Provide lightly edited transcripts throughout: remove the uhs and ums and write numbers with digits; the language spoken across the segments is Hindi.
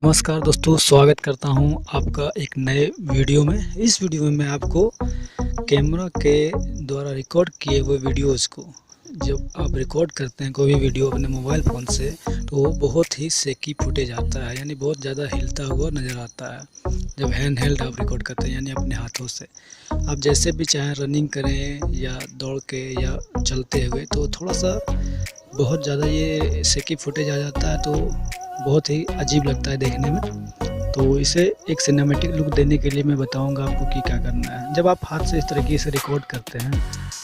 नमस्कार दोस्तों, स्वागत करता हूं आपका एक नए वीडियो में। इस वीडियो में मैं आपको कैमरा के द्वारा रिकॉर्ड किए हुए वीडियोस को, जब आप रिकॉर्ड करते हैं कोई भी वीडियो अपने मोबाइल फ़ोन से, तो वो बहुत ही शेकी फुटेज आता है, यानी बहुत ज़्यादा हिलता हुआ नज़र आता है। जब हैंड हेल्ड आप रिकॉर्ड करते हैं यानी अपने हाथों से, आप जैसे भी चाहें रनिंग करें या दौड़ के या चलते हुए, तो थोड़ा सा बहुत ज़्यादा ये शेकी फुटेज आ जाता है, तो बहुत ही अजीब लगता है देखने में। तो इसे एक सिनेमैटिक लुक देने के लिए मैं बताऊंगा आपको कि क्या करना है। जब आप हाथ से इस तरीके से रिकॉर्ड करते हैं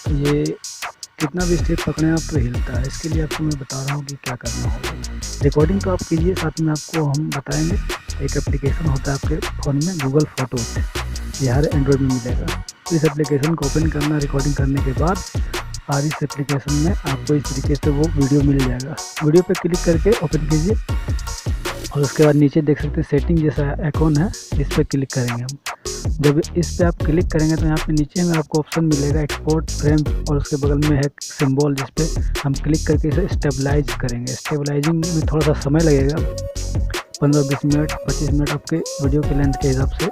तो ये कितना भी स्टेप पकड़ें आप तो हिलता है। इसके लिए आपको मैं बता रहा हूँ कि क्या करना होगा। रिकॉर्डिंग तो आप कीजिए, साथ में आपको हम बताएंगे। एक एप्लीकेशन होता है आपके फ़ोन में, गूगल फ़ोटोज़, ये हर एंड्रॉयड में मिलेगा। तो इस एप्लीकेशन को ओपन करना, रिकॉर्डिंग करने के बाद और इस एप्लीकेशन में आपको इस तरीके से वो वीडियो मिल जाएगा। वीडियो पे क्लिक करके ओपन कीजिए और उसके बाद नीचे देख सकते हैं सेटिंग जैसा आइकॉन है, इस पर क्लिक करेंगे हम। जब इस पे आप क्लिक करेंगे तो यहाँ पे नीचे में आपको ऑप्शन मिलेगा एक्सपोर्ट फ्रेम, और उसके बगल में है सिंबल जिस पे हम क्लिक करके इसे स्टेबलाइज करेंगे। स्टेबलाइजिंग में थोड़ा सा समय लगेगा, 15-20 मिनट 25 मिनट आपके वीडियो के लेंथ के हिसाब से।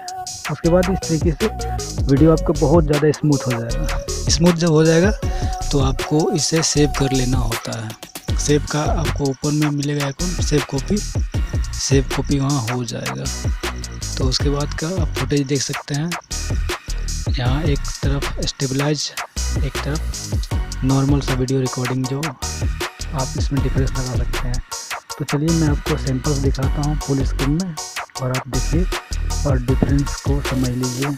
उसके बाद इस तरीके से वीडियो आपका बहुत ज़्यादा स्मूथ हो जाएगा। स्मूथ जब हो जाएगा तो आपको इसे सेव कर लेना होता है। सेव का आपको ऊपर में मिलेगा आइकॉन, सेव कॉपी वहाँ हो जाएगा। तो उसके बाद का आप फुटेज देख सकते हैं, यहाँ एक तरफ स्टेबलाइज, एक तरफ नॉर्मल सा वीडियो रिकॉर्डिंग, जो आप इसमें डिफरेंस लगा सकते हैं। तो चलिए मैं आपको सैंपल्स दिखाता हूँ फुल स्क्रीन में, और आप देखिए और डिफरेंस को समझ लीजिए।